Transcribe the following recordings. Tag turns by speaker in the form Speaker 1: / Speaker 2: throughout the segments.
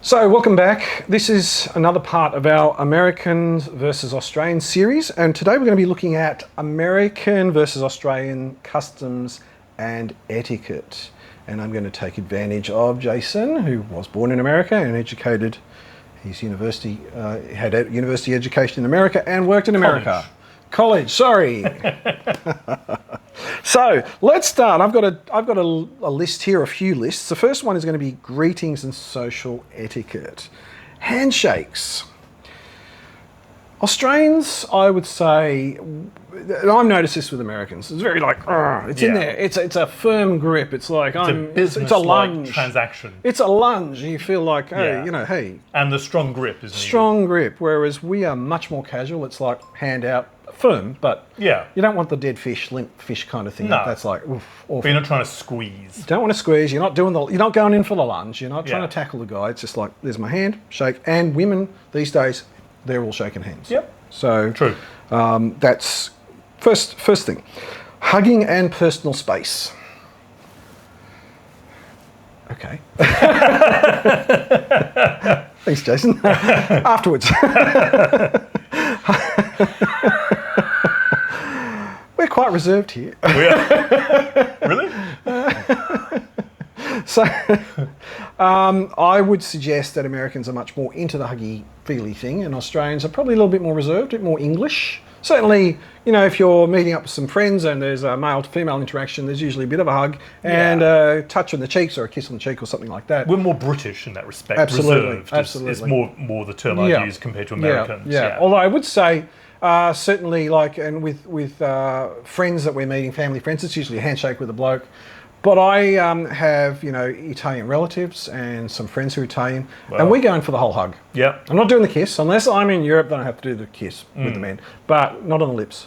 Speaker 1: So welcome back. This is another part of our Americans versus Australian series, and today we're going to be looking at American versus Australian customs and etiquette. And I'm going to take advantage of Jason, who was born in America and educated his university, had a university education in America and worked in America. College, sorry. So let's start. I've got a list here, a few lists. The first one is going to be greetings and social etiquette. Handshakes. Australians, I would say, and I've noticed this with Americans, it's very like, it's in there. It's a firm grip. It's like, it's a lunge.
Speaker 2: Transaction.
Speaker 1: It's a lunge. You feel like, hey.
Speaker 2: And the strong grip is needed.
Speaker 1: Strong grip, whereas we are much more casual. It's like hand out, firm, but you don't want the dead fish, limp fish kind of thing.
Speaker 2: No.
Speaker 1: That's like, oof, awful.
Speaker 2: But you're not trying to squeeze.
Speaker 1: You don't want to squeeze. You're not going in for the lunge. You're not trying to tackle the guy. It's just like, there's my hand, shake. And women these days, they're all shaking hands.
Speaker 2: Yep.
Speaker 1: So
Speaker 2: true.
Speaker 1: That's first thing. Hugging and personal space. Okay. Thanks, Jason. Afterwards. We're quite reserved here.
Speaker 2: We are. Really?
Speaker 1: So, I would suggest that Americans are much more into the huggy-feely thing, and Australians are probably a little bit more reserved, a bit more English. Certainly, if you're meeting up with some friends and there's a male-to-female interaction, there's usually a bit of a hug and a touch on the cheeks or a kiss on the cheek or something like that.
Speaker 2: We're more British in that respect.
Speaker 1: Absolutely,
Speaker 2: Reserved
Speaker 1: absolutely.
Speaker 2: It's more the term I use compared to Americans.
Speaker 1: Yeah. Although I would say, certainly, and with friends that we're meeting, family friends, it's usually a handshake with a bloke. But I have, Italian relatives and some friends who are Italian, and we're going for the whole hug.
Speaker 2: Yeah.
Speaker 1: I'm not doing the kiss. Unless I'm in Europe, then I have to do the kiss with the men. But not on the lips.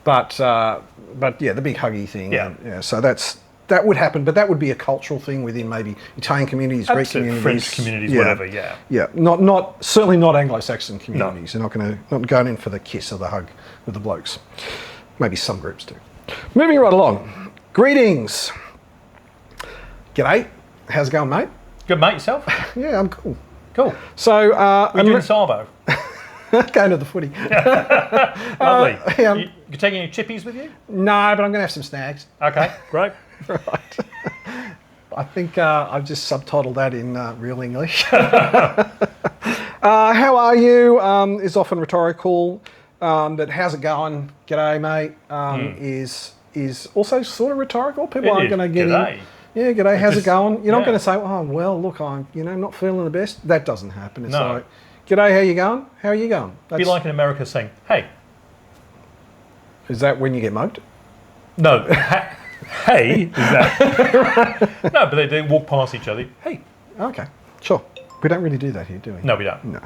Speaker 1: But yeah, the big huggy thing.
Speaker 2: Yeah.
Speaker 1: So that would happen, but that would be a cultural thing within maybe Italian communities, Greek communities.
Speaker 2: French communities, whatever, yeah.
Speaker 1: Yeah, certainly not Anglo-Saxon communities. No. They're not going in for the kiss or the hug with the blokes. Maybe some groups do. Moving right along. Greetings. G'day. How's it going, mate?
Speaker 2: Good, mate. Yourself?
Speaker 1: Yeah, I'm cool.
Speaker 2: Cool.
Speaker 1: So,
Speaker 2: we're doing Savo.
Speaker 1: Going to the footy.
Speaker 2: Lovely. You taking any chippies with you?
Speaker 1: No, but I'm going to have some snags.
Speaker 2: Okay, great.
Speaker 1: Right. I think I've just subtitled that in real English. How are you is often rhetorical, but how's it going? G'day, mate, is also sort of rhetorical. People aren't going to get in. Yeah, g'day, how's it going? You're not going to say, oh, well, look, I'm not feeling the best. That doesn't happen. It's like, g'day, how you going? How are you going?
Speaker 2: It'd be like in America saying, hey.
Speaker 1: Is that when you get mugged?
Speaker 2: No. Hey, is that? No, but they walk past each other. Hey.
Speaker 1: Okay, sure. We don't really do that here, do we?
Speaker 2: No, we don't.
Speaker 1: No.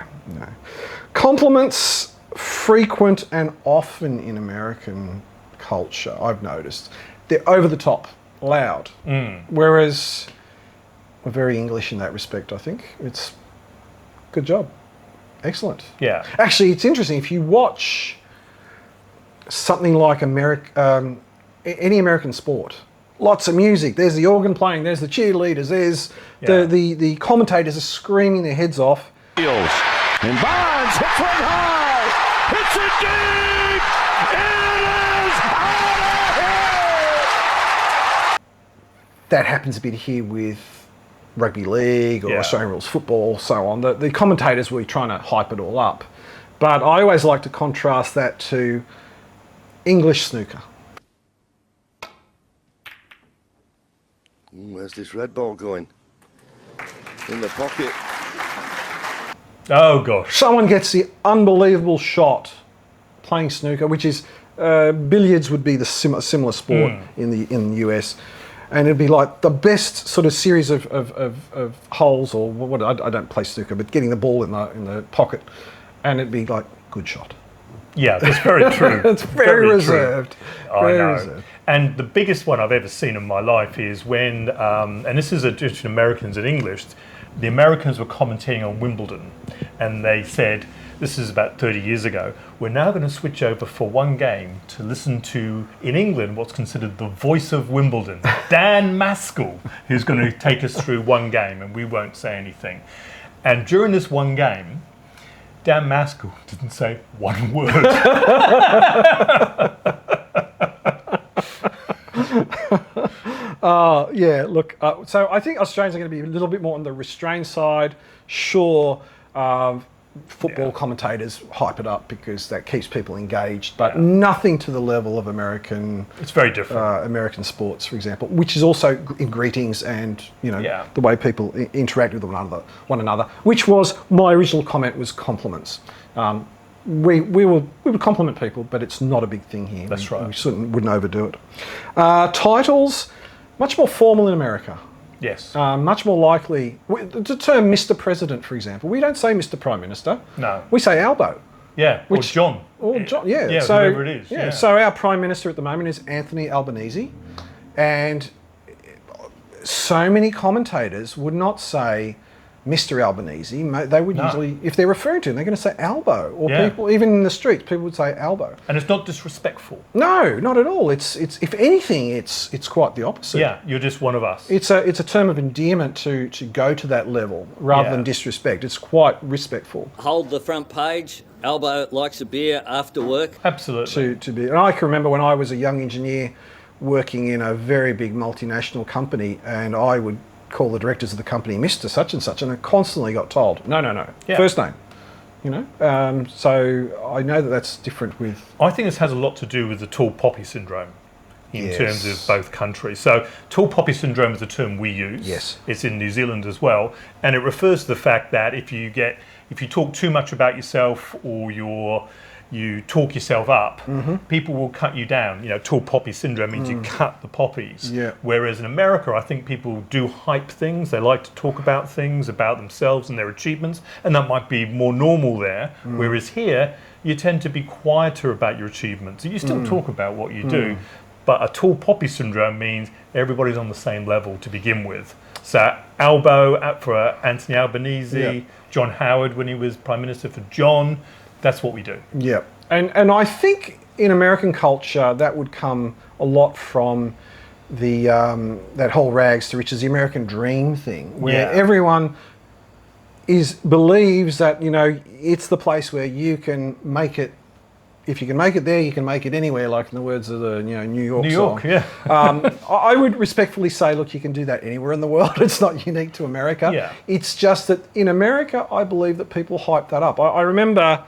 Speaker 1: Compliments, frequent and often in American culture, I've noticed. They're over the top, loud. Whereas we're very English in that respect, I think. It's good job. Excellent.
Speaker 2: Yeah.
Speaker 1: Actually, it's interesting. If you watch something like any American sport, lots of music. There's the organ playing. There's the cheerleaders. There's the commentators are screaming their heads off.
Speaker 3: And Bonds hits one high. Hits it deep. It is out of here.
Speaker 1: That happens a bit here with rugby league or Australian rules football, so on. The commentators were trying to hype it all up. But I always like to contrast that to English snooker.
Speaker 3: Where's this red ball going? In the pocket.
Speaker 2: Oh, gosh.
Speaker 1: Someone gets the unbelievable shot playing snooker, which is billiards would be the similar sport in the US. And it'd be like the best sort of series of holes, or what I don't play snooker, but getting the ball in the pocket, and it'd be like, good shot.
Speaker 2: Yeah, that's very true.
Speaker 1: It's very reserved.
Speaker 2: I know. And the biggest one I've ever seen in my life is when, and this is just Americans and English, the Americans were commentating on Wimbledon, and they said, this is about 30 years ago, we're now going to switch over for one game to listen to, in England, what's considered the voice of Wimbledon, Dan Maskell, who's going to take us through one game, and we won't say anything. And during this one game, Dan Maskell didn't say one word.
Speaker 1: Yeah, look, so I think Australians are going to be a little bit more on the restrained side. Sure, football commentators hype it up because that keeps people engaged, but nothing to the level of American.
Speaker 2: It's very different.
Speaker 1: American sports, for example, which is also in greetings and the way people interact with one another. Which was my original comment was compliments. We would compliment people, but it's not a big thing here.
Speaker 2: That's right.
Speaker 1: We wouldn't overdo it. Titles, much more formal in America.
Speaker 2: Yes.
Speaker 1: Much more likely. The term Mr. President, for example, we don't say Mr. Prime Minister.
Speaker 2: No.
Speaker 1: We say Albo.
Speaker 2: Yeah. Or John.
Speaker 1: Or John. Yeah.
Speaker 2: Yeah.
Speaker 1: So,
Speaker 2: whoever it is.
Speaker 1: Yeah. So our Prime Minister at the moment is Anthony Albanese, and so many commentators would not say Mr. Albanese. They would usually, if they're referring to him, they're going to say Albo. Or people, even in the streets, people would say Albo.
Speaker 2: And it's not disrespectful.
Speaker 1: No, not at all. It's if anything, it's quite the opposite.
Speaker 2: Yeah, you're just one of us.
Speaker 1: It's a term of endearment to go to that level rather than disrespect. It's quite respectful.
Speaker 4: Hold the front page. Albo likes a beer after work.
Speaker 2: Absolutely.
Speaker 1: To be, and I can remember when I was a young engineer working in a very big multinational company, and I would call the directors of the company Mr. Such and Such, and I constantly got told, no, first name. So I know that's different with.
Speaker 2: I think this has a lot to do with the tall poppy syndrome in terms of both countries. So tall poppy syndrome is a term we use.
Speaker 1: Yes.
Speaker 2: It's in New Zealand as well, and it refers to the fact that if you talk too much about yourself or you talk yourself up, people will cut you down. Tall poppy syndrome means you cut the poppies.
Speaker 1: Yeah.
Speaker 2: Whereas in America, I think people do hype things. They like to talk about things, about themselves and their achievements, and that might be more normal there. Whereas here, you tend to be quieter about your achievements. You still talk about what you do, but a tall poppy syndrome means everybody's on the same level to begin with. So Albo for Anthony Albanese, John Howard when he was Prime Minister for John. That's what we do.
Speaker 1: Yeah, and I think in American culture that would come a lot from the that whole rags to riches, the American dream thing, where everyone believes that it's the place where you can make it. If you can make it there, you can make it anywhere. Like in the words of the New York song.
Speaker 2: Yeah.
Speaker 1: I would respectfully say, look, you can do that anywhere in the world. It's not unique to America.
Speaker 2: Yeah.
Speaker 1: It's just that in America, I believe that people hype that up. I remember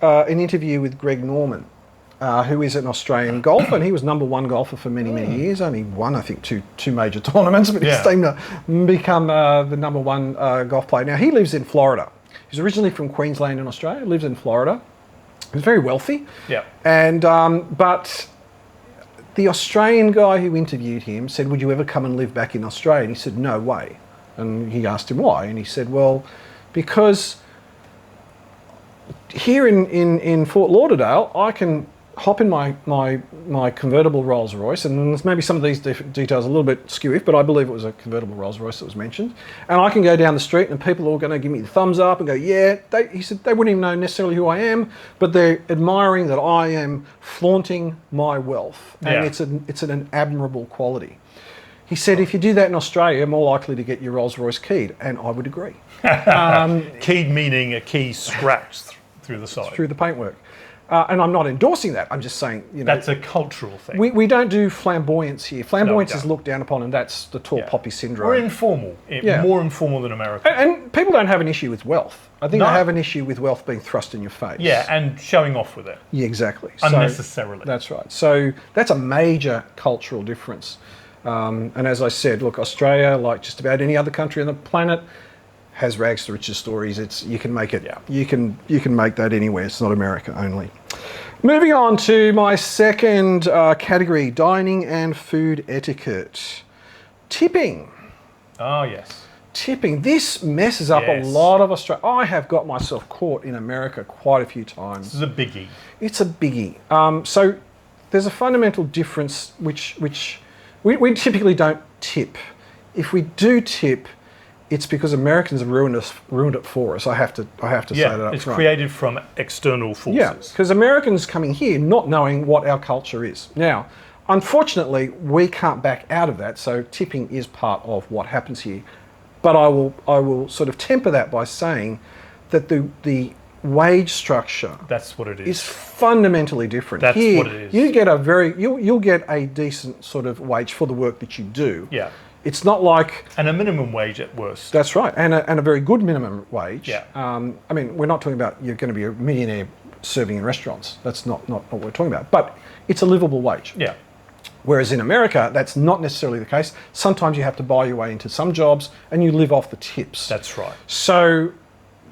Speaker 1: an interview with Greg Norman, who is an Australian golfer, and he was number one golfer for many, many years. Only won, I think, two major tournaments, but he seemed to become the number one golf player. Now, he lives in Florida. He's originally from Queensland in Australia, lives in Florida. He's very wealthy.
Speaker 2: Yeah.
Speaker 1: And but the Australian guy who interviewed him said, would you ever come and live back in Australia? And he said, no way. And he asked him why. And he said, well, because here in Fort Lauderdale, I can hop in my convertible Rolls Royce, and maybe some of these details are a little bit skewy, but I believe it was a convertible Rolls Royce that was mentioned. And I can go down the street, and people are all going to give me the thumbs up and go, yeah. He said they wouldn't even know necessarily who I am, but they're admiring that I am flaunting my wealth, and it's an admirable quality. He said, if you do that in Australia, you're more likely to get your Rolls Royce keyed, and I would agree.
Speaker 2: Keyed meaning a key scratched through the side.
Speaker 1: Through the paintwork. And I'm not endorsing that. I'm just saying,
Speaker 2: that's a cultural thing.
Speaker 1: We don't do flamboyance here. Flamboyance is looked down upon, and that's the tall poppy syndrome.
Speaker 2: We're informal. More informal than America.
Speaker 1: And people don't have an issue with wealth. I think they have an issue with wealth being thrust in your face.
Speaker 2: Yeah, and showing off with it.
Speaker 1: Yeah, exactly.
Speaker 2: Unnecessarily.
Speaker 1: So, that's right. So that's a major cultural difference. And as I said, look, Australia, like just about any other country on the planet, has rags to riches stories. You can make it. Yeah. You can make that anywhere. It's not America only. Moving on to my second category: dining and food etiquette. Tipping.
Speaker 2: Oh yes.
Speaker 1: Tipping. This messes up a lot of Australia. I have got myself caught in America quite a few times.
Speaker 2: This is a biggie.
Speaker 1: It's a biggie. So there's a fundamental difference, which we typically don't tip. If we do tip, it's because Americans have ruined it for us. I have to say that up
Speaker 2: it's
Speaker 1: front.
Speaker 2: created from external forces.
Speaker 1: Yeah, because Americans coming here not knowing what our culture is. Now, unfortunately, we can't back out of that, so tipping is part of what happens here. But I will sort of temper that by saying that the wage structure,
Speaker 2: that's what it
Speaker 1: is fundamentally different.
Speaker 2: That's
Speaker 1: here,
Speaker 2: what it is.
Speaker 1: you get you'll get a decent sort of wage for the work that you do.
Speaker 2: Yeah.
Speaker 1: It's not like...
Speaker 2: And a minimum wage at worst.
Speaker 1: That's right, and a very good minimum wage.
Speaker 2: Yeah.
Speaker 1: I mean, we're not talking about you're going to be a millionaire serving in restaurants. That's not what we're talking about. But it's a livable wage.
Speaker 2: Yeah.
Speaker 1: Whereas in America, that's not necessarily the case. Sometimes you have to buy your way into some jobs and you live off the tips.
Speaker 2: That's right.
Speaker 1: So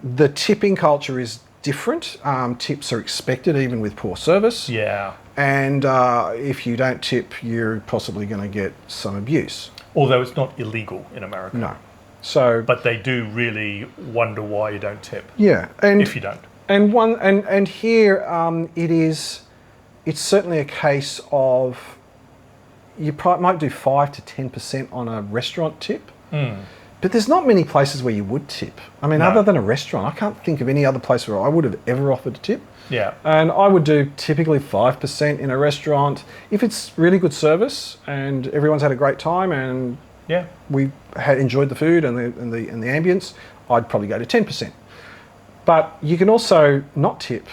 Speaker 1: the tipping culture is different. Tips are expected even with poor service.
Speaker 2: Yeah.
Speaker 1: And if you don't tip, you're possibly going to get some abuse.
Speaker 2: Although it's not illegal in America.
Speaker 1: No. So,
Speaker 2: but they do really wonder why you don't tip.
Speaker 1: Yeah, and
Speaker 2: if you don't.
Speaker 1: And here it's certainly a case of you might do 5 to 10% on a restaurant tip. But there's not many places where you would tip. I mean, other than a restaurant, I can't think of any other place where I would have ever offered a tip.
Speaker 2: Yeah.
Speaker 1: And I would do typically 5% in a restaurant if it's really good service and everyone's had a great time and we had enjoyed the food and the ambience. I'd probably go to 10%. But you can also not tip,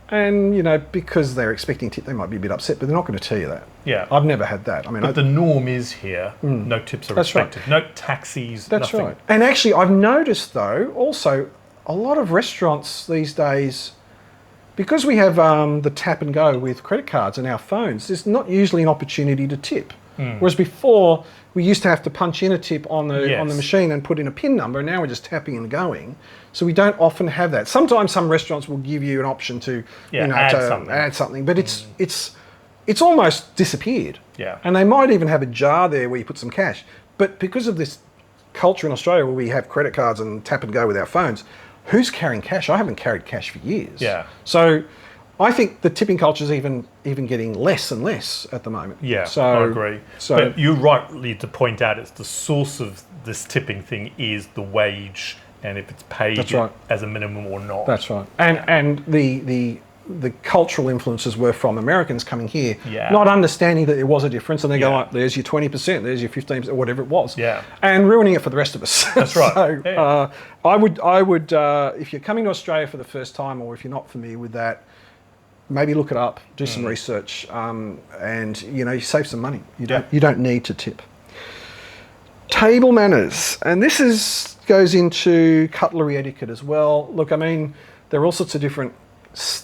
Speaker 1: and because they're expecting tip, they might be a bit upset, but they're not going to tell you that.
Speaker 2: Yeah.
Speaker 1: I've never had that. I mean,
Speaker 2: but the norm is here, no tips are expected. Right. No taxis,
Speaker 1: That's
Speaker 2: nothing.
Speaker 1: Right. And actually, I've noticed though, also a lot of restaurants these days, because we have the tap and go with credit cards and our phones, there's not usually an opportunity to tip. Whereas before, we used to have to punch in a tip on the machine and put in a PIN number, and now we're just tapping and going. So we don't often have that. Sometimes some restaurants will give you an option to add something, but it's almost disappeared.
Speaker 2: Yeah.
Speaker 1: And they might even have a jar there where you put some cash. But because of this culture in Australia where we have credit cards and tap and go with our phones, who's carrying cash? I haven't carried cash for years.
Speaker 2: Yeah.
Speaker 1: So I think the tipping culture is even getting less and less at the moment.
Speaker 2: Yeah,
Speaker 1: so,
Speaker 2: I agree. But you're rightly to point out it's the source of this tipping thing is the wage and if it's paid as a minimum or not.
Speaker 1: That's right. And the cultural influences were from Americans coming here, not understanding that there was a difference, and they go like, "There's your 20%, there's your 15%, or whatever it was," and ruining it for the rest of us.
Speaker 2: That's right.
Speaker 1: So I would, if you're coming to Australia for the first time, or if you're not familiar with that, maybe look it up, do some research, and you save some money. You don't need to tip. Table manners, and this goes into cutlery etiquette as well. Look, I mean, there are all sorts of different.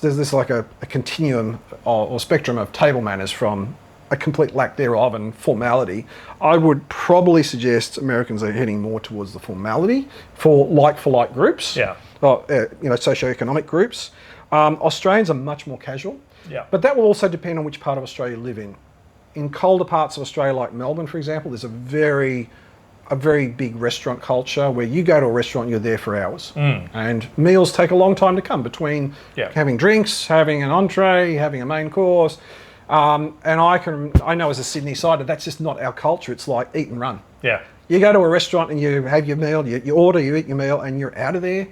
Speaker 1: There's this like a continuum or spectrum of table manners, from a complete lack thereof and formality. I would probably suggest Americans are heading more towards the formality for like groups. Yeah. Socioeconomic groups. Australians are much more casual. Yeah. But that will also depend on which part of Australia you live in. In colder parts of Australia, like Melbourne, for example, there's a very big restaurant culture where you go to a restaurant, you're there for hours. And meals take a long time to come between having drinks, having an entree, having a main course. And I know as a Sydney sider, that's just not our culture. It's like eat and run. Yeah. You go to a restaurant and you have your meal, you order, you eat your meal, and you're out of there.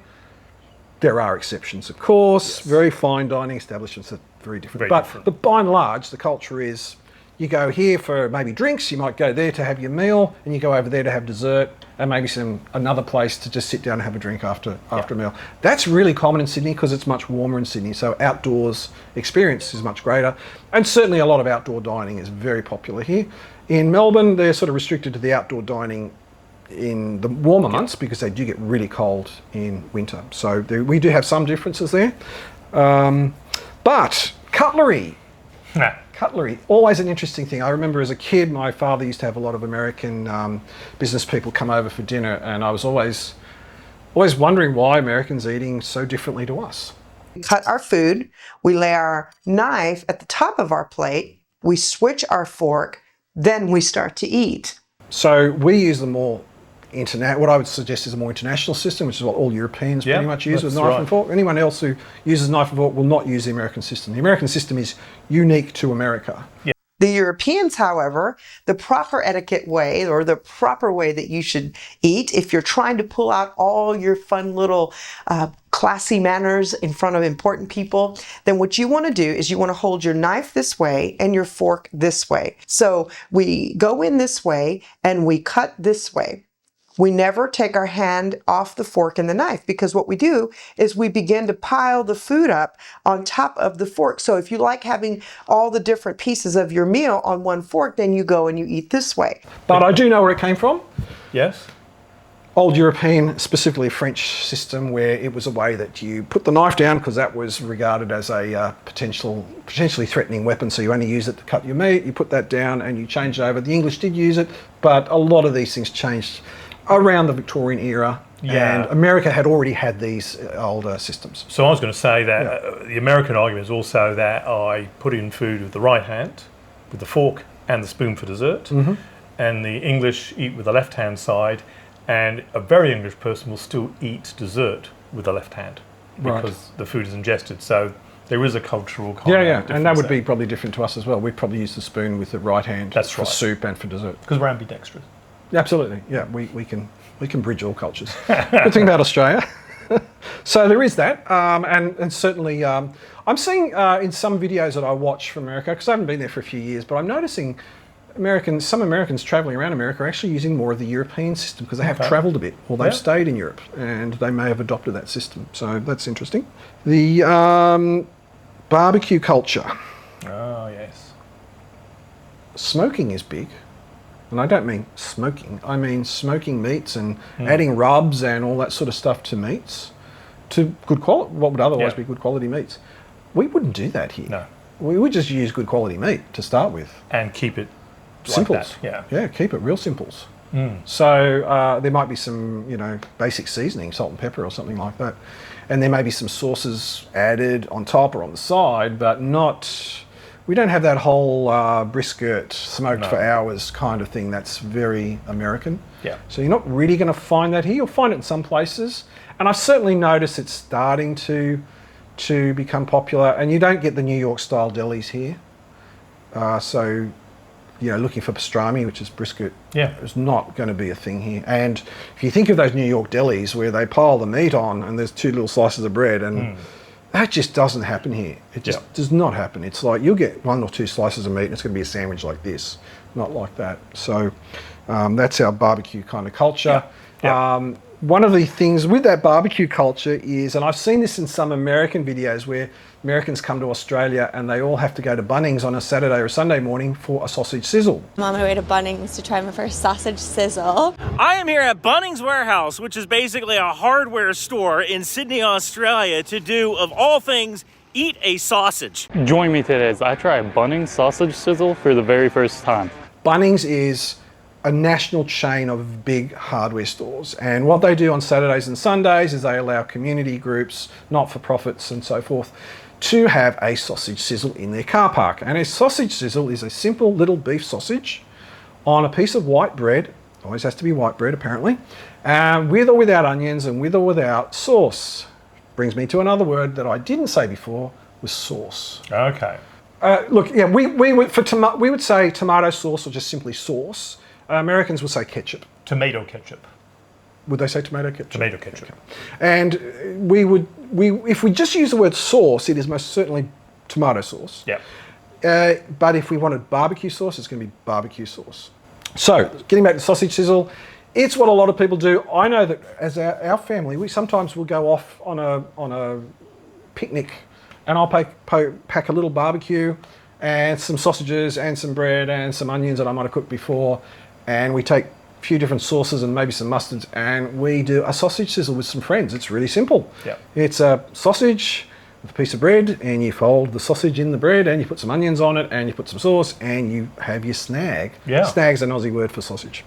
Speaker 1: There are exceptions, of course. Yes. Very fine dining establishments are very different. But by and large, the culture is you go here for maybe drinks, you might go there to have your meal, and you go over there to have dessert, and maybe another place to just sit down and have a drink after a meal. That's really common in Sydney because it's much warmer in Sydney, so outdoors experience is much greater. And certainly a lot of outdoor dining is very popular here. In Melbourne, they're sort of restricted to the outdoor dining in the warmer months because they do get really cold in winter. So we do have some differences there. But cutlery. Cutlery, always an interesting thing. I remember as a kid, my father used to have a lot of American business people come over for dinner, and I was always wondering why Americans are eating so differently to us.
Speaker 5: We cut our food, we lay our knife at the top of our plate, we switch our fork, then we start to eat.
Speaker 1: So we use the more what I would suggest is a more international system, which is what all Europeans pretty much use with knife and fork. Anyone else who uses knife and fork will not use the American system. The American system is unique to America. Yeah.
Speaker 5: The Europeans, however, the proper etiquette way, or the proper way that you should eat, if you're trying to pull out all your fun little classy manners in front of important people, then what you want to do is you want to hold your knife this way and your fork this way. So we go in this way and we cut this way. We never take our hand off the fork and the knife, because what we do is we begin to pile the food up on top of the fork. So if you like having all the different pieces of your meal on one fork, then you go and you eat this way.
Speaker 1: But I do know where it came from.
Speaker 2: Yes.
Speaker 1: Old European, specifically French system, where it was a way that you put the knife down because that was regarded as a potentially threatening weapon. So you only use it to cut your meat. You put that down and you change it over. The English did use it, but a lot of these things changed around the Victorian era, and America had already had these older systems.
Speaker 2: So I was going to say that the American argument is also that I put in food with the right hand, with the fork and the spoon for dessert, and the English eat with the left-hand side, and a very English person will still eat dessert with the left hand because the food is ingested. So there is a cultural kind of difference
Speaker 1: and that would
Speaker 2: there.
Speaker 1: be probably different to us as well. We'd probably use the spoon with the right hand for soup and for dessert.
Speaker 2: Because we're ambidextrous.
Speaker 1: Absolutely, yeah. We can bridge all cultures. Good thing about Australia. So there is that, and certainly I'm seeing in some videos that I watch from America, because I haven't been there for a few years, but I'm noticing some Americans travelling around America are actually using more of the European system because they have travelled a bit, or they've stayed in Europe, and they may have adopted that system. So that's interesting. The barbecue culture.
Speaker 2: Oh yes.
Speaker 1: Smoking is big. And I don't mean smoking, I mean smoking meats and adding rubs and all that sort of stuff to meats, to good quality, what would otherwise be good quality meats. We wouldn't do that here.
Speaker 2: No.
Speaker 1: We would just use good quality meat to start with.
Speaker 2: And keep it
Speaker 1: Simples.
Speaker 2: like that. Yeah,
Speaker 1: keep it real simples. So there might be some, basic seasoning, salt and pepper or something like that. And there may be some sauces added on top or on the side, but not... We don't have that whole brisket smoked for hours kind of thing. That's very American.
Speaker 2: Yeah.
Speaker 1: So you're not really going to find that here. You'll find it in some places. And I've certainly noticed it's starting to become popular. And you don't get the New York style delis here. So, looking for pastrami, which is brisket, is not going to be a thing here. And if you think of those New York delis where they pile the meat on and there's 2 little slices of bread and... That just doesn't happen here. It just does not happen. It's like you'll get 1 or 2 slices of meat and it's going to be a sandwich like this, not like that. So that's our barbecue kind of culture. One of the things with that barbecue culture is, and I've seen this in some American videos where Americans come to Australia and they all have to go to Bunnings on a Saturday or Sunday morning for a sausage sizzle.
Speaker 6: I'm on my way to Bunnings to try my first sausage sizzle.
Speaker 7: I am here at Bunnings Warehouse, which is basically a hardware store in Sydney, Australia, to do, of all things, eat a sausage.
Speaker 8: Join me today as I try a Bunnings sausage sizzle for the very first time.
Speaker 1: Bunnings is a national chain of big hardware stores, and what they do on Saturdays and Sundays is they allow community groups, not-for-profits and so forth, to have a sausage sizzle in their car park. And a sausage sizzle is a simple little beef sausage on a piece of white bread, always has to be white bread apparently, with or without onions and with or without sauce. Brings me to another word that I didn't say before, was sauce.
Speaker 2: Okay.
Speaker 1: We would say tomato sauce or just simply sauce. Americans will say ketchup.
Speaker 2: Tomato ketchup.
Speaker 1: Would they say tomato ketchup?
Speaker 2: Tomato ketchup.
Speaker 1: Okay. And if we just use the word sauce, it is most certainly tomato sauce.
Speaker 2: Yeah.
Speaker 1: But if we wanted barbecue sauce, it's going to be barbecue sauce. So, getting back to sausage sizzle, it's what a lot of people do. I know that as our family, we sometimes will go off on a picnic, and I'll pack a little barbecue and some sausages and some bread and some onions that I might have cooked before, and we take a few different sauces and maybe some mustards, and we do a sausage sizzle with some friends. It's really simple.
Speaker 2: Yeah.
Speaker 1: It's a sausage with a piece of bread, and you fold the sausage in the bread, and you put some onions on it, and you put some sauce, and you have your snag.
Speaker 2: Yeah.
Speaker 1: Snag's an Aussie word for sausage.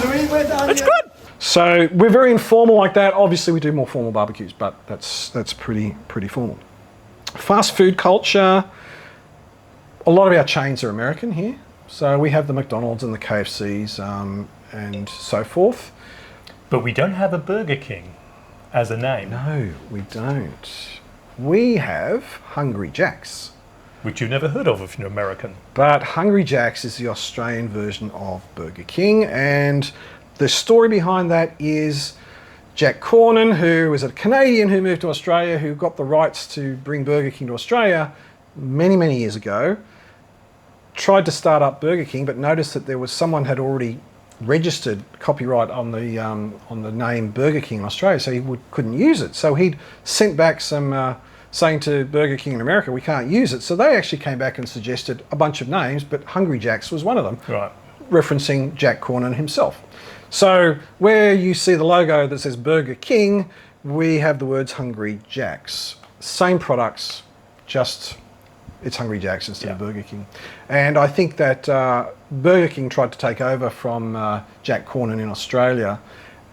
Speaker 7: That's good.
Speaker 1: So we're very informal like that. Obviously, we do more formal barbecues, but that's pretty formal. Fast food culture. A lot of our chains are American here. So we have the McDonald's and the KFCs and so forth.
Speaker 2: But we don't have a Burger King as a name.
Speaker 1: No, we don't. we have Hungry Jack's.
Speaker 2: Which you've never heard of if you're American.
Speaker 1: But Hungry Jack's is the Australian version of Burger King, and the story behind that is Jack Cornan, who was a Canadian who moved to Australia, who got the rights to bring Burger King to Australia many, many years ago, tried to start up Burger King, but noticed that there was someone had already registered copyright on the name Burger King in Australia, so he couldn't use it. So he'd sent back some saying to Burger King in America, we can't use it. So they actually came back and suggested a bunch of names, but Hungry Jack's was one of them,
Speaker 2: Right.
Speaker 1: referencing Jack Cornan himself. So where you see the logo that says Burger King, we have the words Hungry Jack's. Same products, just it's Hungry Jack's instead of Burger King. And I think that Burger King tried to take over from Jack Cornan in Australia,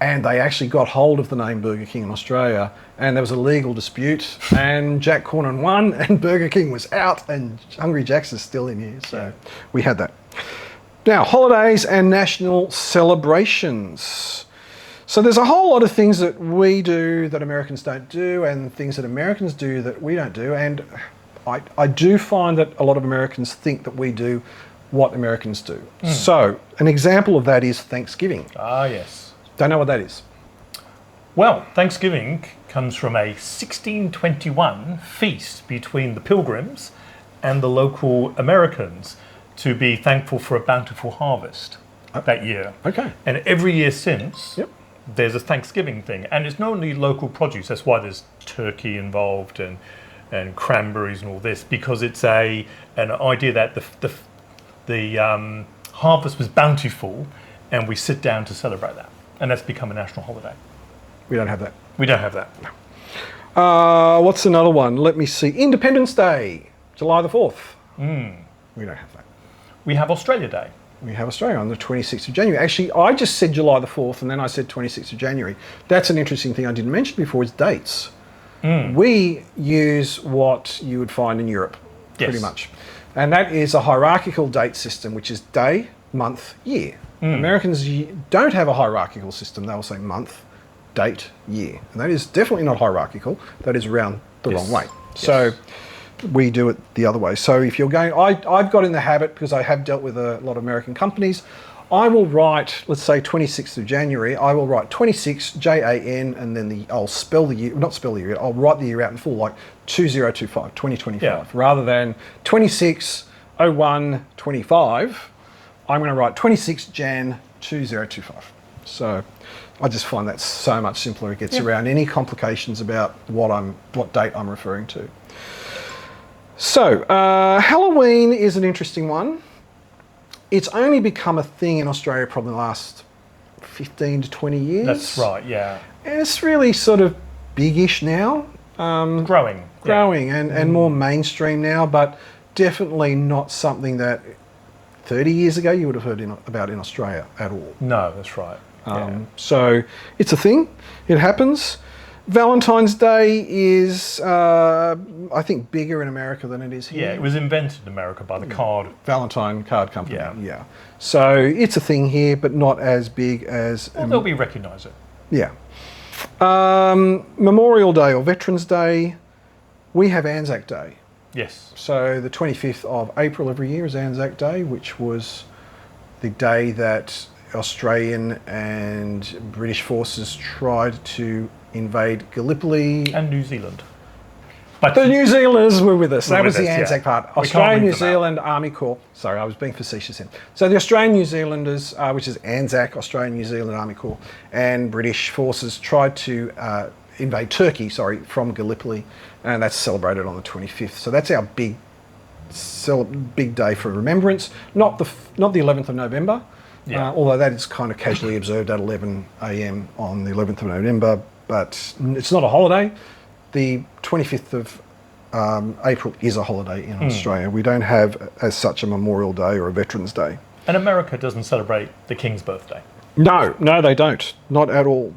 Speaker 1: and they actually got hold of the name Burger King in Australia, and there was a legal dispute, and Jack Cornan won, and Burger King was out, and Hungry Jack's is still in here, so we had that. Now, holidays and national celebrations. So there's a whole lot of things that we do that Americans don't do, and things that Americans do that we don't do, and I do find that a lot of Americans think that we do what Americans do. So, an example of that is Thanksgiving.
Speaker 2: Ah, yes.
Speaker 1: Don't know what that is.
Speaker 2: Well, Thanksgiving comes from a 1621 feast between the Pilgrims and the local Americans to be thankful for a bountiful harvest that year.
Speaker 1: Okay.
Speaker 2: And every year since, there's a Thanksgiving thing. And it's not only local produce, that's why there's turkey involved and cranberries and all this, because it's an idea that the harvest was bountiful, and we sit down to celebrate that. And that's become a national holiday.
Speaker 1: We don't have that.
Speaker 2: We don't have that.
Speaker 1: What's another one? Let me see. Independence Day, July the 4th. We don't have that.
Speaker 2: We have Australia Day.
Speaker 1: We have Australia on the 26th of January. Actually, I just said July the 4th, and then I said 26th of January. That's an interesting thing I didn't mention before, is dates. We use what you would find in Europe, pretty much. And that is a hierarchical date system, which is day, month, year. Americans don't have a hierarchical system. They'll say month, date, year. And that is definitely not hierarchical. That is around the wrong way. So we do it the other way. So if you're going, I've got in the habit, because I have dealt with a lot of American companies, I will write, let's say 26th of January, I will write 26, Jan, and then I'll spell the year, not spell the year, I'll write the year out in full, like 2025, 2025, rather than 26/01/25. I'm going to write 26 Jan 2025. So I just find that so much simpler. It gets around any complications about what date I'm referring to. So Halloween is an interesting one. It's only become a thing in Australia probably in the last 15 to 20 years.
Speaker 2: That's right, yeah.
Speaker 1: And it's really sort of big-ish now.
Speaker 2: Growing.
Speaker 1: And more mainstream now, but definitely not something that 30 years ago you would have heard about in Australia at all.
Speaker 2: No, that's right.
Speaker 1: So it's a thing. It happens. Valentine's Day is, I think, bigger in America than it is here.
Speaker 2: Yeah, it was invented in America by the
Speaker 1: Valentine card company. Yeah. So it's a thing here, but not as big as...
Speaker 2: Well, they'll recognise it.
Speaker 1: Yeah. Memorial Day or Veterans Day, we have Anzac Day.
Speaker 2: Yes.
Speaker 1: So the 25th of April every year is Anzac Day, which was the day that Australian and British forces tried to invade Gallipoli.
Speaker 2: And New Zealand. But
Speaker 1: the New Zealanders were with us. That was the
Speaker 2: us,
Speaker 1: Anzac part. Australian New Zealand Army Corps. Sorry, I was being facetious then. So the Australian New Zealanders, which is ANZAC, Australian New Zealand Army Corps, and British forces tried to invade Turkey, from Gallipoli, and that's celebrated on the 25th. So that's our big day for remembrance. Not the 11th of November, although that is kind of casually observed at 11 a.m. on the 11th of November, but it's not a holiday. The 25th of April is a holiday in Australia. We don't have as such a Memorial Day or a Veterans Day.
Speaker 2: And America doesn't celebrate the King's birthday.
Speaker 1: No, they don't. Not at all.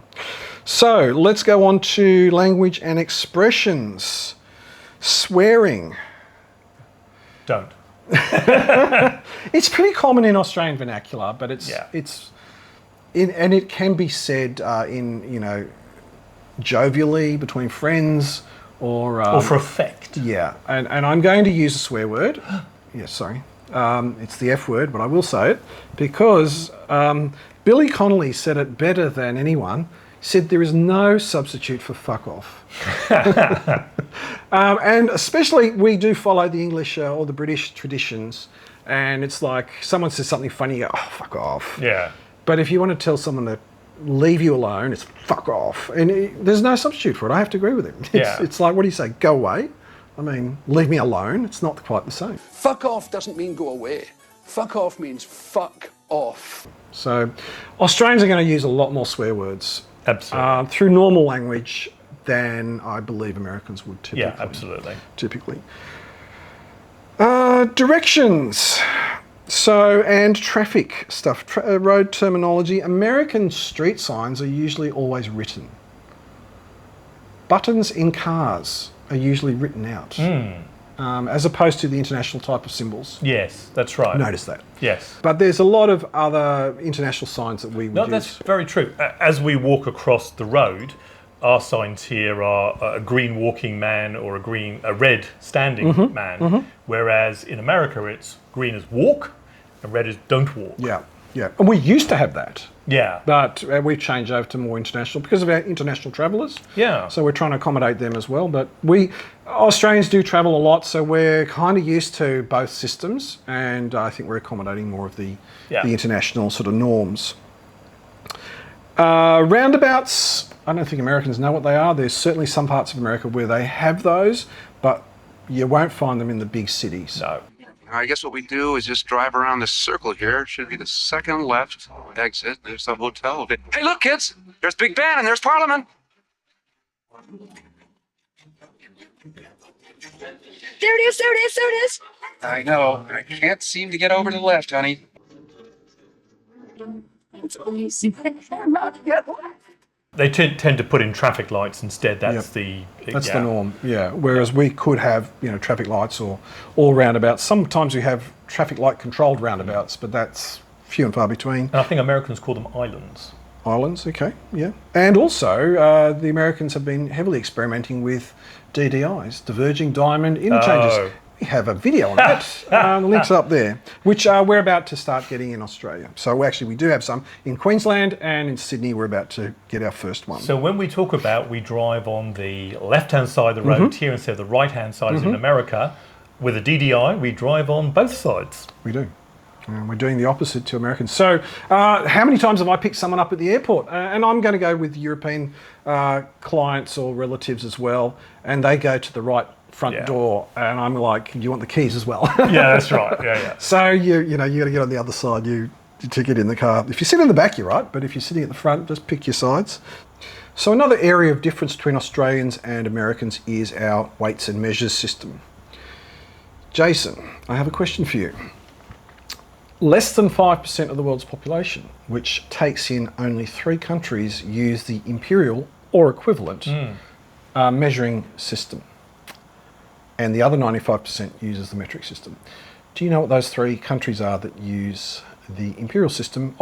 Speaker 1: So let's go on to language and expressions. Swearing.
Speaker 2: Don't.
Speaker 1: It's pretty common in Australian vernacular, but it can be said in jovially between friends,
Speaker 2: Or for effect.
Speaker 1: Yeah, and I'm going to use a swear word. Yes, sorry. It's the F word, but I will say it because Billy Connolly said it better than anyone. He said there is no substitute for fuck off. And especially we do follow the English or the British traditions, and it's like someone says something funny, you go, oh, fuck off.
Speaker 2: Yeah.
Speaker 1: But if you want to tell someone to leave you alone, it's fuck off. And there's no substitute for it. I have to agree with him. It's like, what do you say? Go away? I mean, leave me alone. It's not quite the same.
Speaker 9: Fuck off doesn't mean go away. Fuck off means fuck off.
Speaker 1: So Australians are going to use a lot more swear words
Speaker 2: Absolutely.
Speaker 1: through normal language than I believe Americans would typically.
Speaker 2: Yeah, absolutely.
Speaker 1: Typically. Directions. So, and traffic stuff, road terminology. American street signs are usually always written. Buttons in cars are usually written out, as opposed to the international type of symbols.
Speaker 2: Yes, that's right.
Speaker 1: Notice that.
Speaker 2: Yes.
Speaker 1: But there's a lot of other international signs that we would use.
Speaker 2: That's very true. As we walk across the road, our signs here are a green walking man or a red standing man, whereas in America it's green is walk and red is don't walk.
Speaker 1: Yeah, yeah. And we used to have that.
Speaker 2: Yeah.
Speaker 1: But we've changed over to more international because of our international travellers.
Speaker 2: Yeah.
Speaker 1: So we're trying to accommodate them as well. But Australians do travel a lot, so we're kind of used to both systems, and I think we're accommodating more of the international sort of norms. Roundabouts, I don't think Americans know what they are. There's certainly some parts of America where they have those, but you won't find them in the big cities.
Speaker 2: No.
Speaker 10: I guess what we do is just drive around this circle here. It should be the second left exit. There's the hotel. Hey, look, kids! There's Big Ben and there's Parliament.
Speaker 11: There it is, there it is, there it is.
Speaker 10: I know. I can't seem to get over to the left, honey.
Speaker 2: They tend to put in traffic lights instead. That's the
Speaker 1: norm. Yeah. Whereas we could have traffic lights or roundabouts. Sometimes we have traffic light controlled roundabouts, but that's few and far between.
Speaker 2: And I think Americans call them islands.
Speaker 1: Islands, okay, yeah. And also, the Americans have been heavily experimenting with DDIs, diverging diamond interchanges.
Speaker 2: Oh.
Speaker 1: We have a video on that. The link's up there, which we're about to start getting in Australia. So we do have some in Queensland, and in Sydney we're about to get our first one.
Speaker 2: So when we talk about we drive on the left-hand side of the road here instead of the right-hand side as in America, with a DDI we drive on both sides.
Speaker 1: We do. And we're doing the opposite to Americans. So how many times have I picked someone up at the airport? And I'm going to go with European clients or relatives as well, and they go to the right front door, and I'm like, you want the keys as well?
Speaker 2: Yeah, that's right. Yeah.
Speaker 1: So you got to get on the other side to get in the car. If you sit in the back, you're right, but if you're sitting at the front, just pick your sides. So another area of difference between Australians and Americans is our weights and measures system. Jason, I have a question for you. Less than 5% of the world's population, which takes in only 3 countries, use the imperial or equivalent measuring system. And the other 95% uses the metric system. Do you know what those 3 countries are that use the imperial system,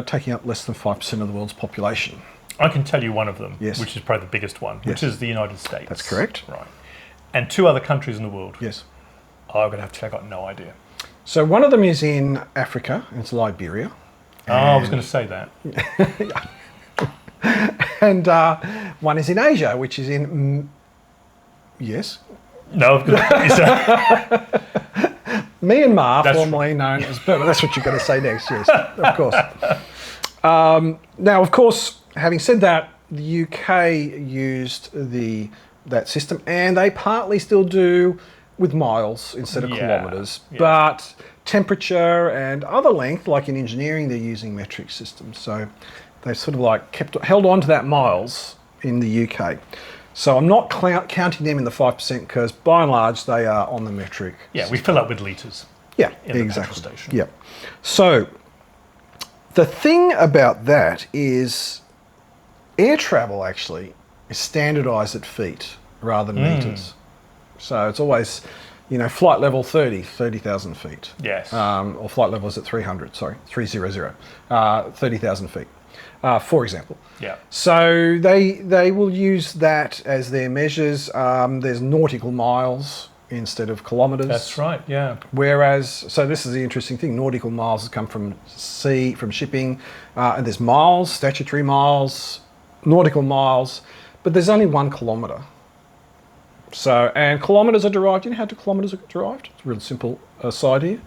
Speaker 1: taking up less than 5% of the world's population?
Speaker 2: I can tell you one of them,
Speaker 1: Yes.
Speaker 2: which is probably the biggest one, which is the United States.
Speaker 1: That's correct.
Speaker 2: Right. And 2 other countries in the world.
Speaker 1: Yes.
Speaker 2: I'm going to have to say I've got no idea.
Speaker 1: So one of them is in Africa, and it's Liberia.
Speaker 2: I was going to say that.
Speaker 1: And one is in Asia, which is in... Yes?
Speaker 2: No, I've got to
Speaker 1: Myanmar,
Speaker 2: That's
Speaker 1: formerly known as Burma. That's what you're going to say next, yes, of course. Now, of course, having said that, the UK used that system, and they partly still do with miles instead of kilometres.
Speaker 2: Yeah.
Speaker 1: But temperature and other length, like in engineering, they're using metric systems. So they've sort of held on to that miles in the UK. So I'm not counting them in the 5% because by and large they are on the metric.
Speaker 2: Yeah,
Speaker 1: system.
Speaker 2: we fill up with litres.
Speaker 1: Yeah,
Speaker 2: in the
Speaker 1: exactly.
Speaker 2: petrol station.
Speaker 1: Yeah. So the thing about that is air travel actually is standardised at feet rather than metres. So it's always, flight level 30,000 feet.
Speaker 2: Yes.
Speaker 1: Or flight level is at 30,000 feet. for example.
Speaker 2: Yeah.
Speaker 1: So they will use that as their measures. There's nautical miles instead of kilometres.
Speaker 2: That's right, yeah.
Speaker 1: Whereas, so this is the interesting thing, nautical miles come from sea, from shipping, and there's miles, statutory miles, nautical miles, but there's only 1 kilometre. So, and kilometres are derived, you know how kilometres are derived? It's a real simple aside here.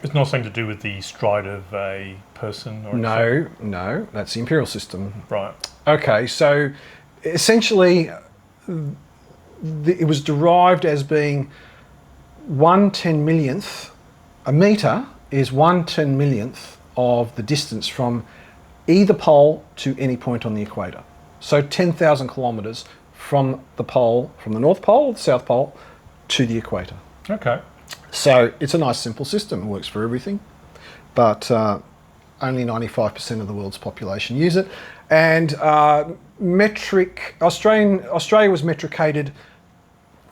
Speaker 2: It's not something to do with the stride of a person or anything?
Speaker 1: No, that's the imperial system.
Speaker 2: Right.
Speaker 1: Okay, so essentially it was derived as being 1/10,000,000th. A metre is 1/10,000,000th of the distance from either pole to any point on the equator. So 10,000 kilometres from the pole, from the North Pole, the South Pole, to the equator.
Speaker 2: Okay.
Speaker 1: So it's a nice simple system, it works for everything, but only 95% of the world's population use it. And Australia was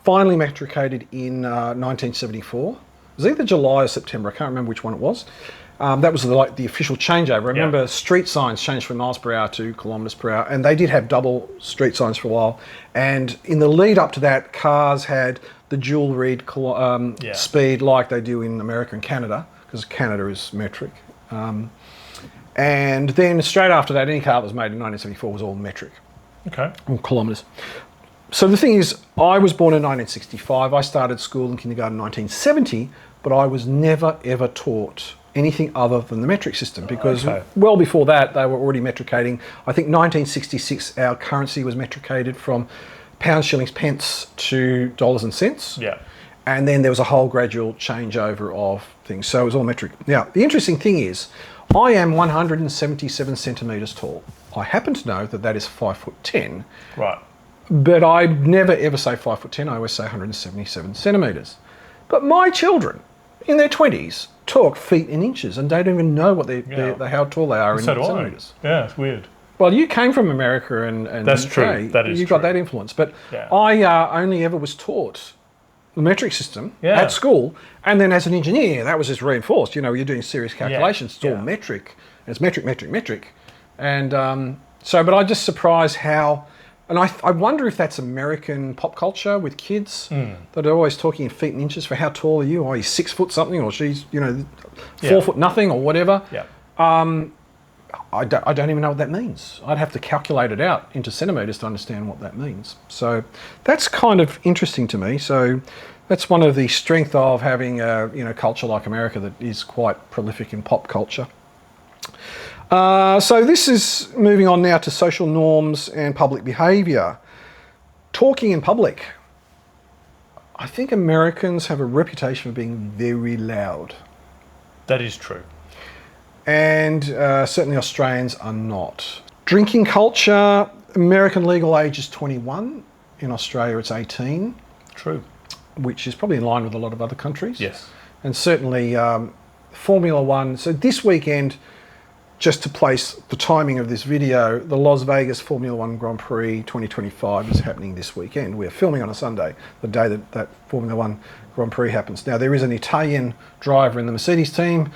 Speaker 1: finally metricated in 1974. It was either July or September, I can't remember which one it was. That was the official changeover. I remember street signs changed from miles per hour to kilometres per hour, and they did have double street signs for a while. And in the lead up to that, cars had the dual read speed like they do in America and Canada, because Canada is metric. And then straight after that, any car that was made in 1974 was all metric.
Speaker 2: Okay.
Speaker 1: Or kilometres. So the thing is, I was born in 1965. I started school and kindergarten in 1970, but I was never ever taught anything other than the metric system, because well before that they were already metricating. I think 1966 our currency was metricated from pounds, shillings, pence to dollars and cents.
Speaker 2: Yeah.
Speaker 1: And then there was a whole gradual changeover of things. So it was all metric. Now, the interesting thing is, I am 177 centimetres tall. I happen to know that that is 5'10".
Speaker 2: Right.
Speaker 1: But I never ever say 5'10". I always say 177 centimetres. But my children, in their 20s, talk feet and inches, and they don't even know what how tall they are in centimetres.
Speaker 2: Yeah, it's weird.
Speaker 1: Well, you came from America and
Speaker 2: that's
Speaker 1: UK.
Speaker 2: True. That is
Speaker 1: you got that influence. But I only ever was taught the metric system at school, and then as an engineer, that was just reinforced. You know, you're doing serious calculations. It's all metric. And it's metric. And but I'm just surprised how. And I wonder if that's American pop culture with kids that are always talking in feet and inches for how tall are you? Oh, he's 6 foot something, or she's 4 foot nothing, or whatever.
Speaker 2: Yeah.
Speaker 1: I don't even know what that means. I'd have to calculate it out into centimetres to understand what that means. So that's kind of interesting to me. So that's one of the strengths of having a culture like America that is quite prolific in pop culture. So this is moving on now to social norms and public behaviour. Talking in public. I think Americans have a reputation for being very loud.
Speaker 2: That is true.
Speaker 1: And certainly Australians are not. Drinking culture, American legal age is 21. In Australia it's 18.
Speaker 2: True.
Speaker 1: Which is probably in line with a lot of other countries.
Speaker 2: Yes.
Speaker 1: And certainly Formula One. So this weekend, just to place the timing of this video, the Las Vegas Formula One Grand Prix 2025 is happening this weekend. We're filming on a Sunday, the day that Formula One Grand Prix happens. Now there is an Italian driver in the Mercedes team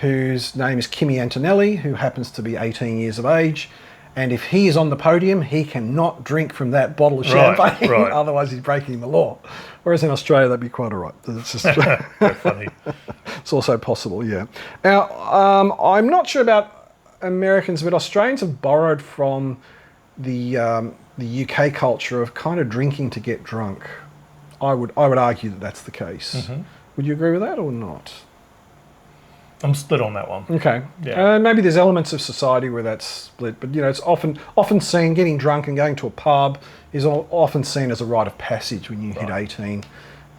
Speaker 1: whose name is Kimi Antonelli, who happens to be 18 years of age. And if he is on the podium, he cannot drink from that bottle of champagne, otherwise he's breaking the law. Whereas in Australia, that'd be quite all right. It's just
Speaker 2: very funny.
Speaker 1: It's also possible, yeah. Now, I'm not sure about Americans, but Australians have borrowed from the UK culture of kind of drinking to get drunk. I would argue that that's the case. Mm-hmm. Would you agree with that or not?
Speaker 2: I'm split on that one.
Speaker 1: Okay.
Speaker 2: Yeah.
Speaker 1: Maybe there's elements of society where that's split, but it's often seen, getting drunk and going to a pub is often seen as a rite of passage when you hit 18.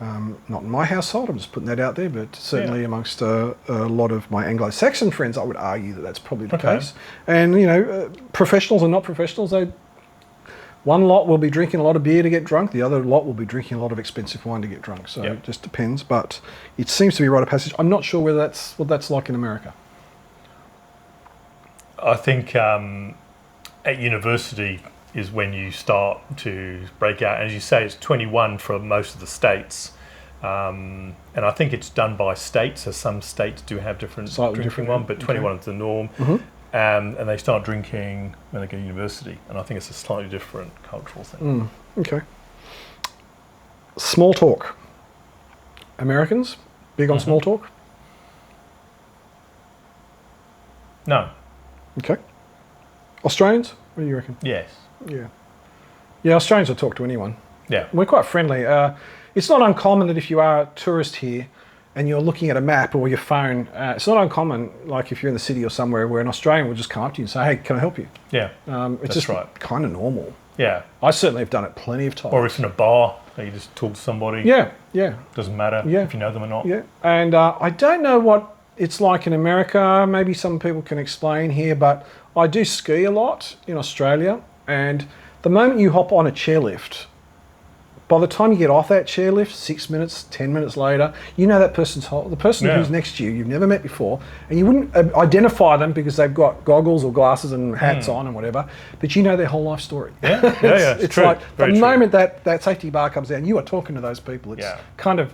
Speaker 1: Not in my household, I'm just putting that out there, but certainly amongst a lot of my Anglo-Saxon friends, I would argue that that's probably the case. And, professionals and not professionals, one lot will be drinking a lot of beer to get drunk, the other lot will be drinking a lot of expensive wine to get drunk. So it just depends, but it seems to be a rite of passage. I'm not sure whether that's what that's like in America.
Speaker 2: I think at university is when you start to break out. As you say, it's 21 for most of the states. And I think it's done by states, so some states do have different drinking one, but 21 is the norm. Mm-hmm. and they start drinking when they go to university. And I think it's a slightly different cultural thing.
Speaker 1: Okay. Small talk. Americans, big on small talk?
Speaker 2: No.
Speaker 1: Okay. Australians, what do you reckon?
Speaker 2: Yes.
Speaker 1: Yeah. Yeah, Australians will talk to anyone.
Speaker 2: Yeah.
Speaker 1: We're quite friendly. It's not uncommon that if you are a tourist here and you're looking at a map or your phone, it's not uncommon, like if you're in the city or somewhere, where an Australian will just come up to you and say, hey, can I help you?
Speaker 2: Yeah.
Speaker 1: It's
Speaker 2: That's
Speaker 1: just
Speaker 2: right.
Speaker 1: kind of normal.
Speaker 2: Yeah.
Speaker 1: I certainly have done it plenty of times.
Speaker 2: Or if in a bar, you just talk to somebody.
Speaker 1: Yeah, yeah.
Speaker 2: Doesn't matter if you know them or not.
Speaker 1: Yeah. And I don't know what it's like in America. Maybe some people can explain here, but I do ski a lot in Australia. And the moment you hop on a chairlift, by the time you get off that chairlift, 6 minutes, 10 minutes later, you know that person's the person who's next to you, you've never met before, and you wouldn't identify them because they've got goggles or glasses and hats on and whatever, but you know their whole life story.
Speaker 2: Yeah, yeah,
Speaker 1: it's
Speaker 2: true.
Speaker 1: like
Speaker 2: Very
Speaker 1: the
Speaker 2: true.
Speaker 1: moment that safety bar comes down, you are talking to those people. It's kind of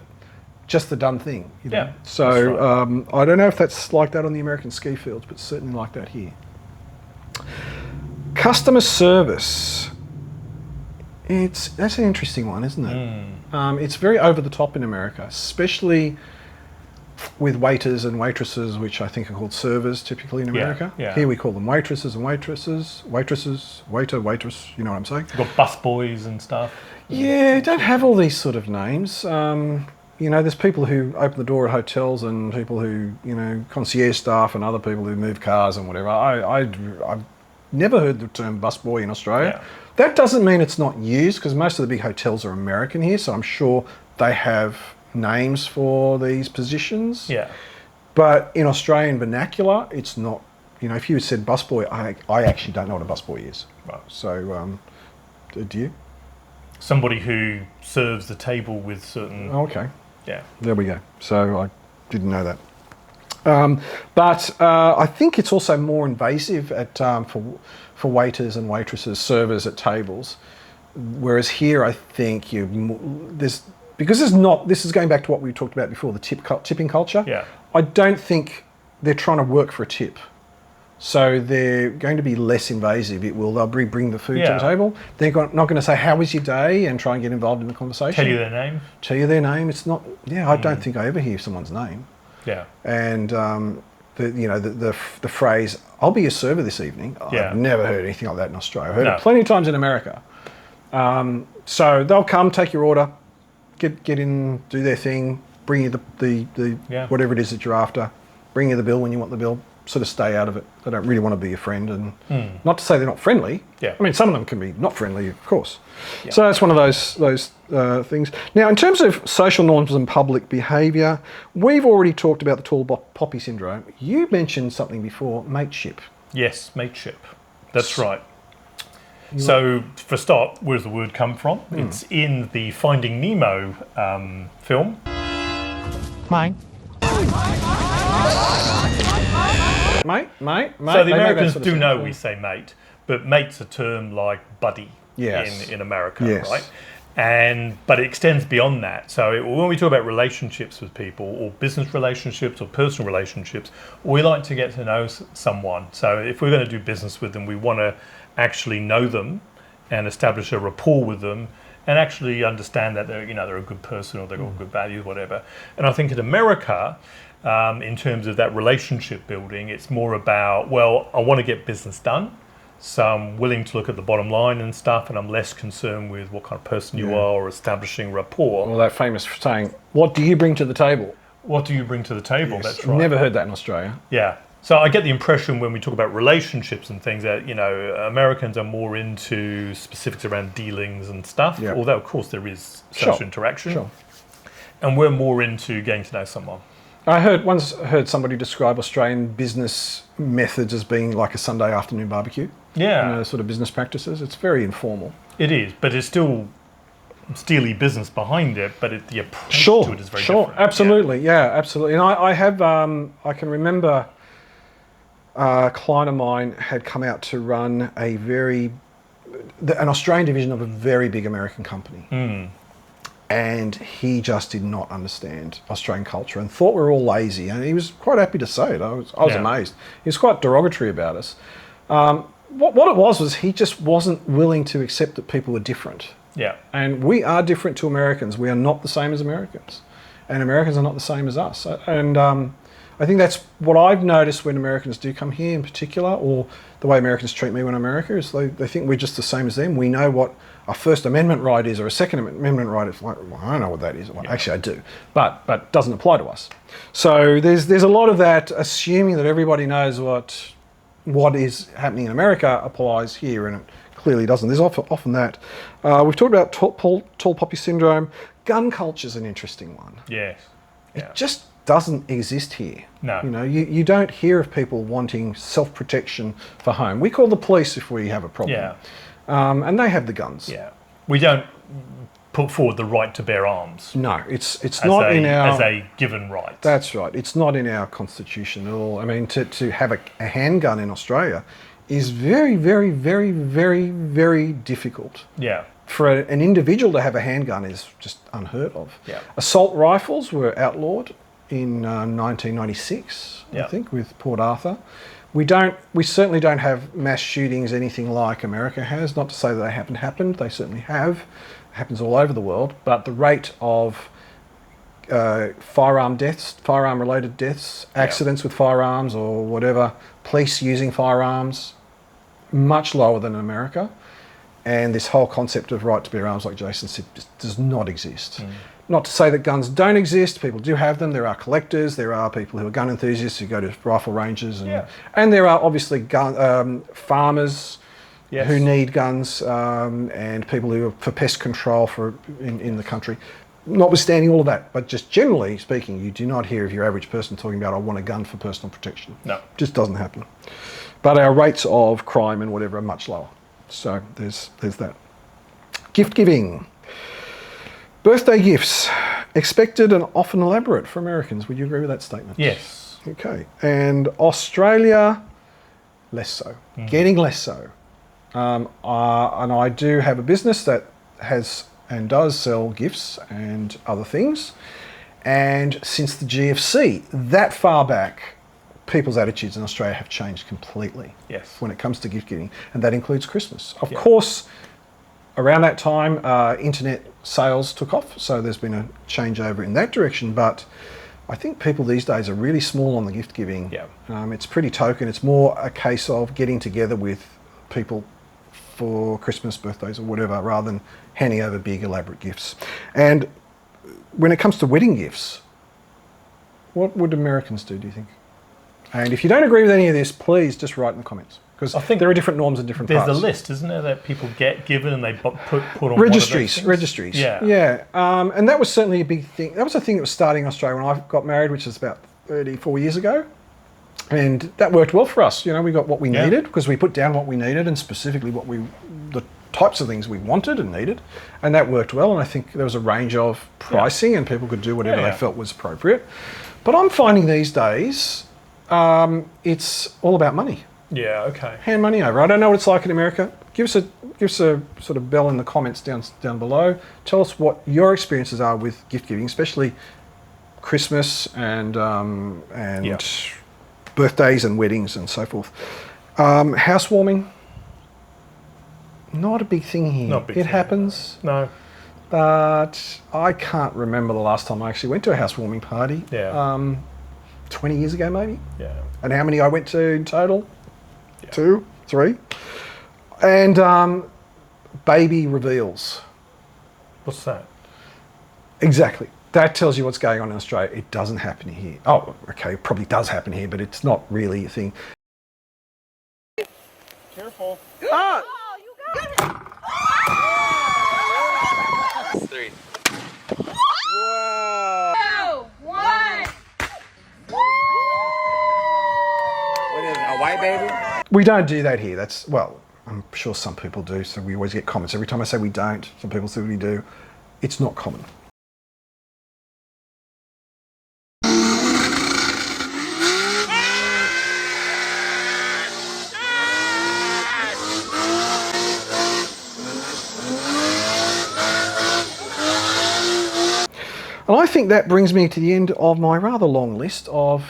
Speaker 1: just the done thing. You know?
Speaker 2: Yeah.
Speaker 1: So I don't know if that's like that on the American ski fields, but certainly like that here. Customer service. That's an interesting one, isn't it? It's very over the top in America, especially with waiters and waitresses, which I think are called servers typically in America.
Speaker 2: Yeah.
Speaker 1: Here we call them waitresses and waitresses, waiter, waitress, you know what I'm saying?
Speaker 2: You've got bus boys and stuff.
Speaker 1: Yeah, don't have all these sort of names. You know, there's people who open the door at hotels and people who, you know, concierge staff and other people who move cars and whatever. I've never heard the term busboy in Australia.
Speaker 2: Yeah.
Speaker 1: That doesn't mean it's not used, because most of the big hotels are American here, so I'm sure they have names for these positions.
Speaker 2: Yeah.
Speaker 1: But in Australian vernacular, it's not, you know, if you said busboy, I actually don't know what a busboy is.
Speaker 2: Right.
Speaker 1: So, do you?
Speaker 2: Somebody who serves the table with certain...
Speaker 1: Oh, okay.
Speaker 2: Yeah.
Speaker 1: There we go. So I didn't know that. But I think it's also more invasive at for waiters and waitresses, servers at tables. Whereas here, I think this is going back to what we talked about before, the tipping culture.
Speaker 2: Yeah.
Speaker 1: I don't think they're trying to work for a tip. So they're going to be less invasive. They'll bring the food to the table. They're not going to say, how was your day? And try and get involved in the conversation.
Speaker 2: Tell you their name.
Speaker 1: Tell you their name. It's not, I don't think I ever hear someone's name.
Speaker 2: Yeah.
Speaker 1: And the phrase, I'll be your server this evening.
Speaker 2: Yeah.
Speaker 1: I've never heard anything like that in Australia. I've heard it plenty of times in America. So they'll come, take your order, get in, do their thing, bring you the whatever it is that you're after, bring you the bill when you want the bill, sort of stay out of it. They don't really want to be your friend, and not to say they're not friendly.
Speaker 2: Yeah.
Speaker 1: I mean, some of them can be not friendly, of course. Yeah. So that's one of those things. Now, in terms of social norms and public behaviour, we've already talked about the tall poppy syndrome. You mentioned something before, mateship.
Speaker 2: Yes, mateship. That's right. So, for a start, where does the word come from? It's in the Finding Nemo film.
Speaker 1: Mate.
Speaker 2: So the Americans do know we say mate, but mate's a term like buddy in America, right? But it extends beyond that. So when we talk about relationships with people, or business relationships or personal relationships, we like to get to know someone. So if we're going to do business with them, we want to actually know them and establish a rapport with them, and actually understand that they're a good person or they've got good values, whatever. And I think in America, in terms of that relationship building, it's more about, well, I want to get business done, so I'm willing to look at the bottom line and stuff, and I'm less concerned with what kind of person you are or establishing rapport.
Speaker 1: Well, that famous saying, what do you bring to the table?
Speaker 2: What do you bring to the table?
Speaker 1: Yes.
Speaker 2: That's right.
Speaker 1: Never heard that in Australia.
Speaker 2: Yeah. So I get the impression when we talk about relationships and things that, Americans are more into specifics around dealings and stuff, although of course there is social interaction. Sure. And we're more into getting to know someone.
Speaker 1: I once heard somebody describe Australian business methods as being like a Sunday afternoon barbecue.
Speaker 2: Yeah.
Speaker 1: Sort of business practices. It's very informal.
Speaker 2: It is, but it's still steely business behind it, but the approach to it is very different.
Speaker 1: Absolutely. Yeah, absolutely. And I have, I can remember a client of mine had come out to run an Australian division of a very big American company. And he just did not understand Australian culture and thought we were all lazy. And he was quite happy to say it. I was amazed. He was quite derogatory about us. What it was he just wasn't willing to accept that people were different.
Speaker 2: Yeah.
Speaker 1: And we are different to Americans. We are not the same as Americans. And Americans are not the same as us. And I think that's what I've noticed when Americans do come here in particular, or the way Americans treat me when I'm in America, is they think we're just the same as them. We know what a First Amendment right is or a Second Amendment right is. Like, well, I don't know what that is. Well, actually, I do. But it doesn't apply to us. So there's a lot of that assuming that everybody knows what is happening in America applies here, and it clearly doesn't. There's often that. We've talked about tall poppy syndrome. Gun culture is an interesting one.
Speaker 2: Yes. Yeah.
Speaker 1: It just doesn't exist here.
Speaker 2: No.
Speaker 1: You know, you don't hear of people wanting self-protection for home. We call the police if we have a problem.
Speaker 2: Yeah.
Speaker 1: And they have the guns.
Speaker 2: Yeah. We don't put forward the right to bear arms.
Speaker 1: No, it's not in our...
Speaker 2: As a given right.
Speaker 1: That's right. It's not in our constitution at all. I mean, to have a handgun in Australia is very, very, very, very, very difficult.
Speaker 2: Yeah.
Speaker 1: For an individual to have a handgun is just unheard of.
Speaker 2: Yeah.
Speaker 1: Assault rifles were outlawed in 1996, I think, with Port Arthur. We certainly don't have mass shootings, anything like America has. Not to say that they haven't happened. They certainly have. It happens all over the world. But the rate of firearm-related deaths, accidents with firearms or whatever, police using firearms, much lower than in America. And this whole concept of right to bear arms, like Jason said, just does not exist. Not to say that guns don't exist. People do have them. There are collectors. There are people who are gun enthusiasts who go to rifle ranges. And there are obviously farmers who need guns and people who are for pest control in the country. Notwithstanding all of that, but just generally speaking, you do not hear of your average person talking about, I want a gun for personal protection.
Speaker 2: No.
Speaker 1: Just doesn't happen. But our rates of crime and whatever are much lower. So there's that. Gift giving. Birthday gifts, expected and often elaborate for Americans. Would you agree with that statement?
Speaker 2: Yes.
Speaker 1: Okay. And Australia, less so. Getting less so. And I do have a business that has and does sell gifts and other things. And since the GFC, that far back, people's attitudes in Australia have changed completely.
Speaker 2: Yes.
Speaker 1: When it comes to gift giving, and that includes Christmas. Of course, around that time, internet sales took off, so there's been a changeover in that direction, but I think people these days are really small on the gift giving.
Speaker 2: Yeah.
Speaker 1: It's pretty token. It's more a case of getting together with people for Christmas, birthdays or whatever, rather than handing over big elaborate gifts. And when it comes to wedding gifts, what would Americans do you think? And if you don't agree with any of this, please just write in the comments. Because I think there are different norms in different parts.
Speaker 2: There's a list, isn't there, that people get given and they put on
Speaker 1: registries.
Speaker 2: Yeah.
Speaker 1: Yeah. And that was certainly a big thing. That was a thing that was starting in Australia when I got married, which is about 34 years ago. And that worked well for us. You know, we got what we needed because we put down what we needed and specifically the types of things we wanted and needed. And that worked well. And I think there was a range of pricing and people could do whatever they felt was appropriate. But I'm finding these days it's all about money.
Speaker 2: Yeah, okay.
Speaker 1: Hand money over. I don't know what it's like in America. Give us a sort of bell in the comments down below. Tell us what your experiences are with gift giving, especially Christmas and birthdays and weddings and so forth. Housewarming, not a big thing here.
Speaker 2: Not a big thing.
Speaker 1: It happens.
Speaker 2: No.
Speaker 1: But I can't remember the last time I actually went to a housewarming party.
Speaker 2: Yeah.
Speaker 1: 20 years ago maybe.
Speaker 2: Yeah.
Speaker 1: And how many I went to in total? 2, 3. And baby reveals.
Speaker 2: What's that?
Speaker 1: Exactly. That tells you what's going on in Australia. It doesn't happen here. Oh, okay, it probably does happen here, but it's not really a thing.
Speaker 2: Careful.
Speaker 11: Ah! Oh, you got it!
Speaker 3: 3.
Speaker 11: Whoa! 2, 1.
Speaker 3: What is it, a white baby?
Speaker 1: We don't do that here. That's, well, I'm sure some people do, so we always get comments. Every time I say we don't, some people say we do. It's not common. think that brings me to the end of my rather long list of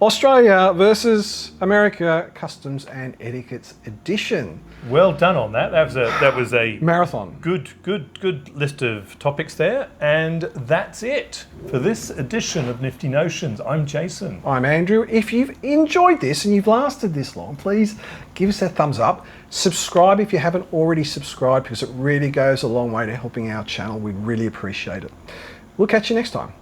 Speaker 1: Australia versus America Customs and Etiquettes edition.
Speaker 2: Well done on that. That was a
Speaker 1: Marathon.
Speaker 2: Good list of topics there. And that's it for this edition of Nifty Notions. I'm Jason.
Speaker 1: I'm Andrew. If you've enjoyed this and you've lasted this long, please give us a thumbs up. Subscribe if you haven't already subscribed, because it really goes a long way to helping our channel. We'd really appreciate it. We'll catch you next time.